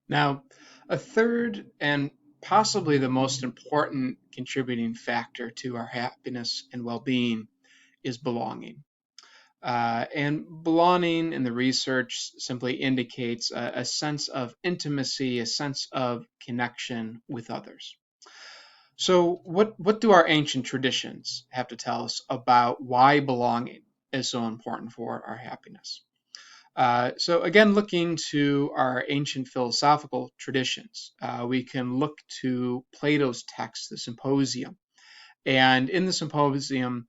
Now, a third and possibly the most important contributing factor to our happiness and well being is belonging. And belonging in the research simply indicates a sense of intimacy, a sense of connection with others. So, what do our ancient traditions have to tell us about why belonging is so important for our happiness? So again, looking to our ancient philosophical traditions, we can look to Plato's text, the Symposium. And in the Symposium,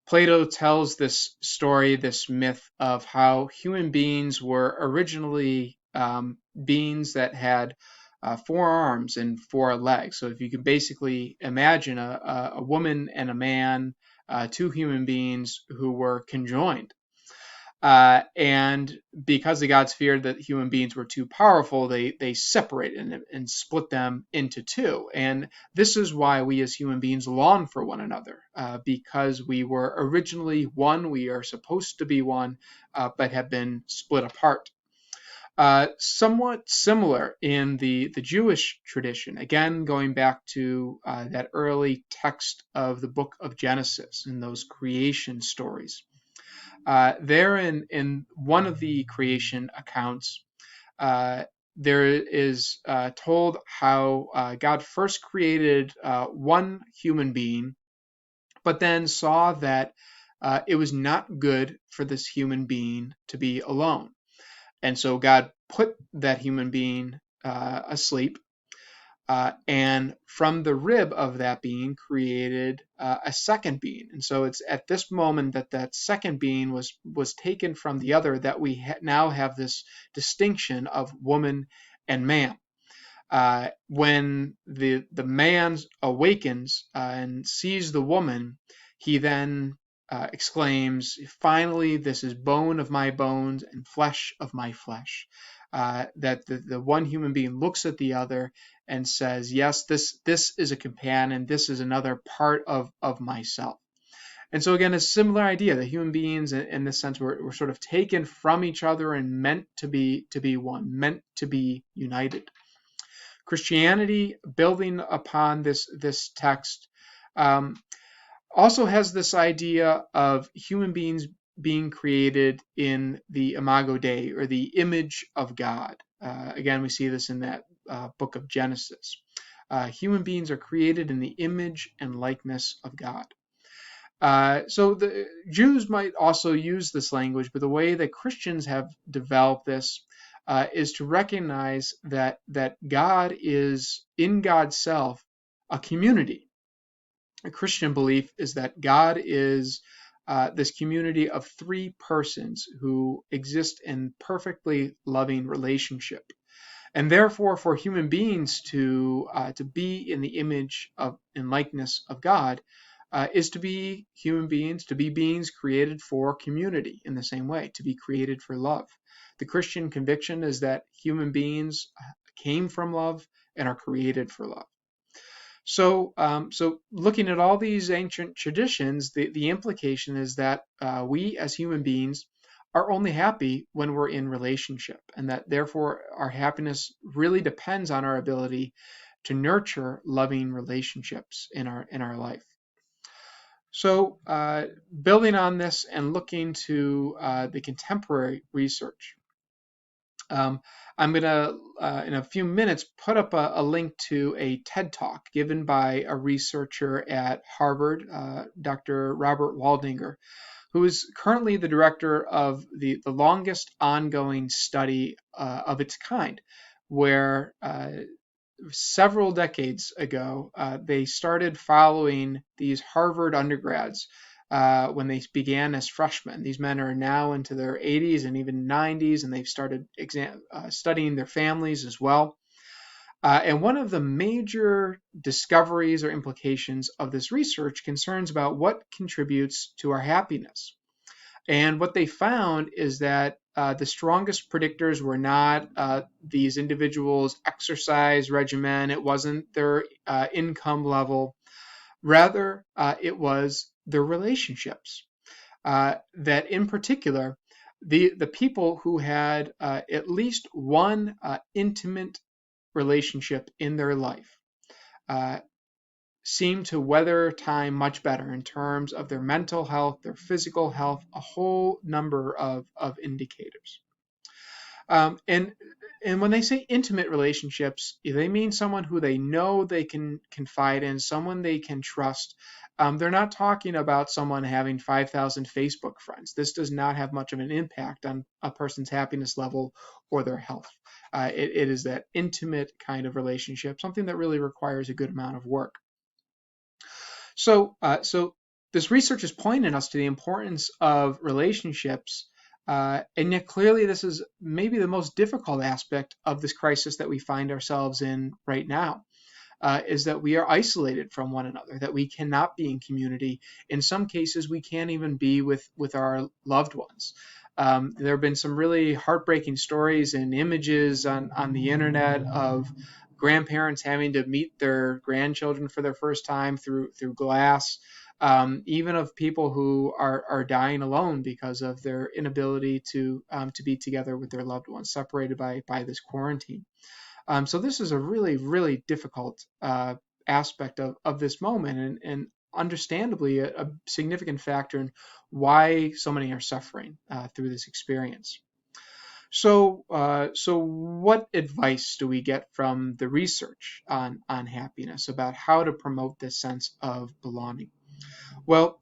Plato tells this story, this myth of how human beings were originally beings that had four arms and four legs. So if you could basically imagine a woman and a man, two human beings who were conjoined, and because the gods feared that human beings were too powerful, they separated and split them into two. And this is why we as human beings long for one another, because we were originally one, we are supposed to be one, but have been split apart. Somewhat similar in the Jewish tradition, again, going back to that early text of the book of Genesis and those creation stories. There in one of the creation accounts, uh, there is told how God first created one human being, but then saw that it was not good for this human being to be alone. And so God put that human being asleep, and from the rib of that being created a second being. And so it's at this moment that that second being was taken from the other that we now have this distinction of woman and man. When the man awakens and sees the woman, he then exclaims, "Finally, this is bone of my bones and flesh of my flesh." That the one human being looks at the other and says, "Yes, this is a companion. This is another part of myself." And so again, a similar idea that human beings, in this sense, were sort of taken from each other and meant to be one, meant to be united. Christianity, building upon this text, um, also has this idea of human beings being created in the imago Dei, or the image of God. Again, we see this in that book of Genesis. Human beings are created in the image and likeness of God. So the Jews might also use this language, but the way that Christians have developed this is to recognize that God is in God's self a community. A Christian belief is that God is this community of three persons who exist in perfectly loving relationship. And therefore, for human beings to be in the image of and likeness of God is to be human beings, to be beings created for community in the same way, to be created for love. The Christian conviction is that human beings came from love and are created for love. So looking at all these ancient traditions, the implication is that we as human beings are only happy when we're in relationship, and that therefore our happiness really depends on our ability to nurture loving relationships in our life. So, building on this and looking to the contemporary research, um, I'm going to, in a few minutes, put up a link to a TED Talk given by a researcher at Harvard, Dr. Robert Waldinger, who is currently the director of the longest ongoing study of its kind, where several decades ago, they started following these Harvard undergrads when they began as freshmen. These men are now into their 80s and even 90s, and they've started studying their families as well. And one of the major discoveries or implications of this research concerns about what contributes to our happiness. And what they found is that the strongest predictors were not these individuals' exercise regimen, it wasn't their income level. Rather, it was their relationships. That in particular, the people who had at least one intimate relationship in their life uh, seem to weather time much better in terms of their mental health, their physical health, a whole number of indicators. And when they say intimate relationships, they mean someone who they know they can confide in, someone they can trust. They're not talking about someone having 5,000 Facebook friends. This does not have much of an impact on a person's happiness level or their health. It is that intimate kind of relationship, something that really requires a good amount of work. So this research is pointing us to the importance of relationships, and yet clearly this is maybe the most difficult aspect of this crisis that we find ourselves in right now. Is that we are isolated from one another, that we cannot be in community. In some cases, we can't even be with our loved ones. There have been some really heartbreaking stories and images on the internet of grandparents having to meet their grandchildren for their first time through glass, even of people who are dying alone because of their inability to be together with their loved ones, separated by this quarantine. So this is a really, really difficult aspect of this moment, and understandably a significant factor in why so many are suffering through this experience. So what advice do we get from the research on happiness about how to promote this sense of belonging? Well,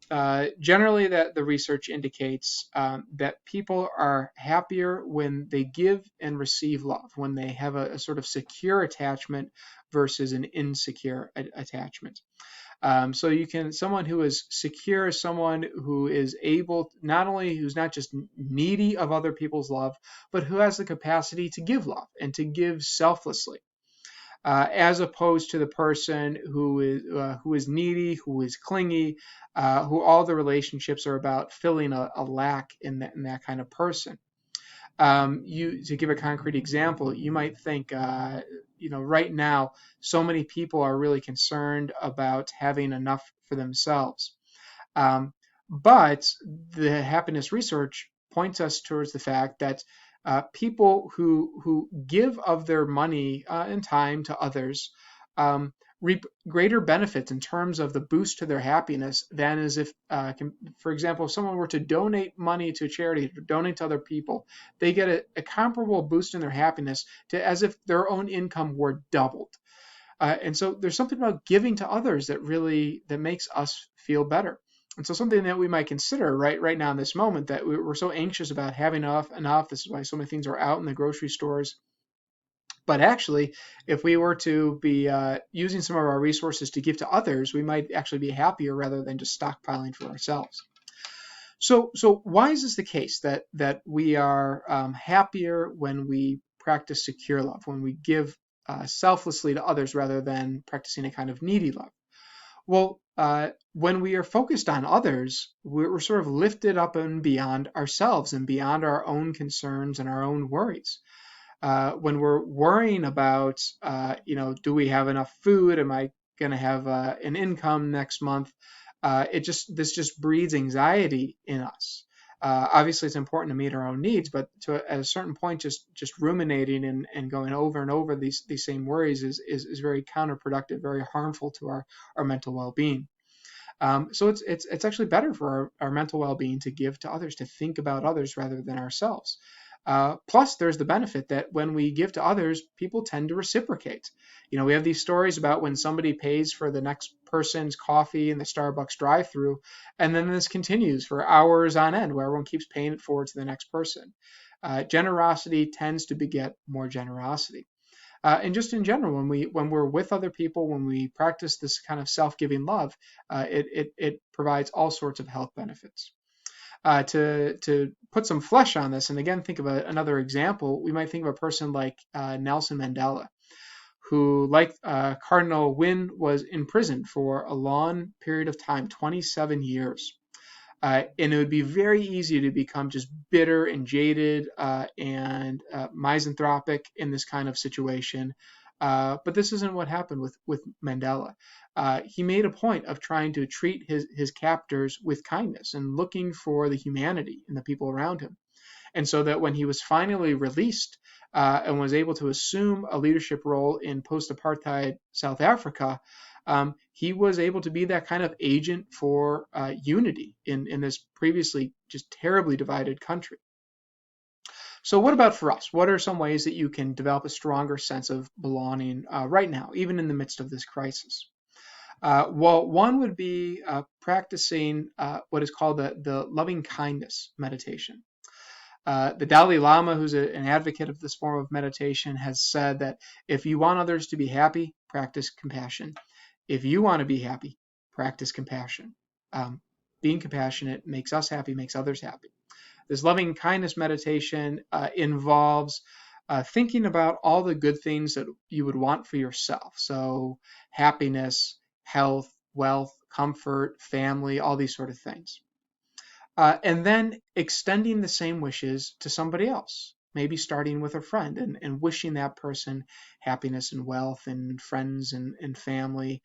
generally, that the research indicates that people are happier when they give and receive love, when they have a sort of secure attachment versus an insecure attachment. So someone who is secure is someone who is able, not only who's not just needy of other people's love, but who has the capacity to give love and to give selflessly. As opposed to the person who is needy, who is clingy, who all the relationships are about filling a lack in that kind of person. To give a concrete example, you might think, right now, so many people are really concerned about having enough for themselves. Um, but the happiness research points us towards the fact that people who give of their money and time to others um, reap greater benefits in terms of the boost to their happiness than as if, for example, if someone were to donate money to charity, to donate to other people, they get a comparable boost in their happiness to as if their own income were doubled. And so there's something about giving to others that makes us feel better. And so something that we might consider right now in this moment, that we're so anxious about having enough. This is why so many things are out in the grocery stores. But actually, if we were to be using some of our resources to give to others, we might actually be happier rather than just stockpiling for ourselves. So why is this the case that we are happier when we practice secure love, when we give selflessly to others rather than practicing a kind of needy love? Well, when we are focused on others, we're sort of lifted up and beyond ourselves and beyond our own concerns and our own worries. When we're worrying about, do we have enough food? Am I going to have an income next month? This just breeds anxiety in us. Obviously, it's important to meet our own needs, but at a certain point, just ruminating and going over and over these same worries is very counterproductive, very harmful to our mental well-being. So it's actually better for our mental well-being to give to others, to think about others rather than ourselves. Plus, there's the benefit that when we give to others, people tend to reciprocate. We have these stories about when somebody pays for the next person's coffee in the Starbucks drive-through, and then this continues for hours on end, where everyone keeps paying it forward to the next person. Generosity tends to beget more generosity. And just in general, when we're with other people, when we practice this kind of self-giving love, it provides all sorts of health benefits. To put some flesh on this, and again, think of another example, we might think of a person like Nelson Mandela, who, like Cardinal Wynne, was imprisoned for a long period of time, 27 years. And it would be very easy to become just bitter and jaded and misanthropic in this kind of situation. But this isn't what happened with Mandela. He made a point of trying to treat his captors with kindness and looking for the humanity in the people around him. And so that when he was finally released and was able to assume a leadership role in post-apartheid South Africa, he was able to be that kind of agent for unity in this previously just terribly divided country. So, what about for us? What are some ways that you can develop a stronger sense of belonging right now, even in the midst of this crisis? Well, one would be practicing what is called the loving kindness meditation. The Dalai Lama, who's an advocate of this form of meditation, has said that if you want others to be happy, practice compassion. If you want to be happy, practice compassion. Being compassionate makes us happy, makes others happy. This loving kindness meditation involves thinking about all the good things that you would want for yourself. So, happiness, health, wealth, comfort, family, all these sort of things. And then extending the same wishes to somebody else. Maybe starting with a friend and wishing that person happiness and wealth and friends and family.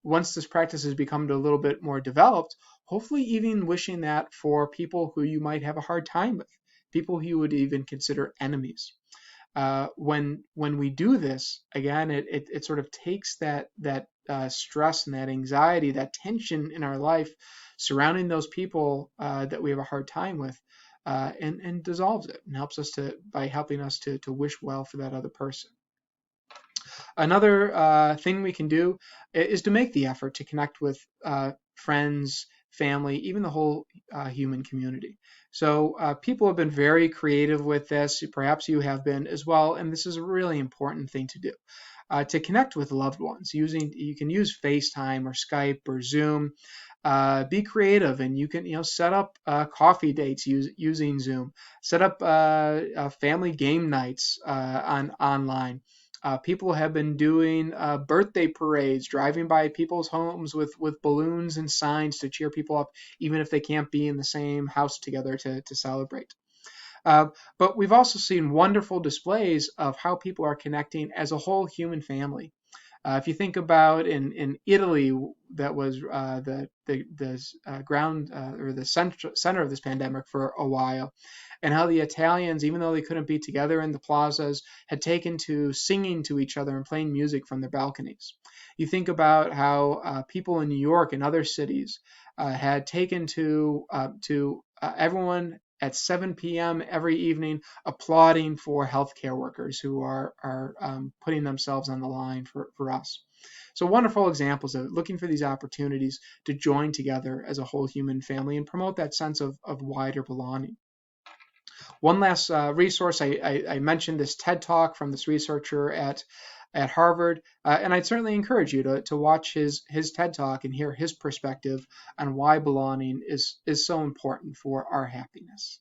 Once this practice has become a little bit more developed, hopefully even wishing that for people who you might have a hard time with, people who you would even consider enemies. When we do this, again, it sort of takes that stress and that anxiety, that tension in our life surrounding those people that we have a hard time with, and dissolves it and helps us by helping us to wish well for that other person. Another thing we can do is to make the effort to connect with friends, family, even the whole human community. So people have been very creative with this. Perhaps you have been as well, and this is a really important thing to do. To connect with loved ones, you can use FaceTime or Skype or Zoom. Be creative, and you can set up coffee dates using Zoom. Set up family game nights online. People have been doing birthday parades, driving by people's homes with balloons and signs to cheer people up, even if they can't be in the same house together to celebrate. But we've also seen wonderful displays of how people are connecting as a whole human family. If you think about in Italy, that was the ground or the center of this pandemic for a while, and how the Italians, even though they couldn't be together in the plazas, had taken to singing to each other and playing music from their balconies. You think about how people in New York and other cities had taken to everyone at 7 p.m. every evening, applauding for healthcare workers who are putting themselves on the line for us. So wonderful examples of it, looking for these opportunities to join together as a whole human family and promote that sense of wider belonging. One last resource, I mentioned this TED Talk from this researcher at Harvard, and I'd certainly encourage you to watch his TED Talk and hear his perspective on why belonging is so important for our happiness.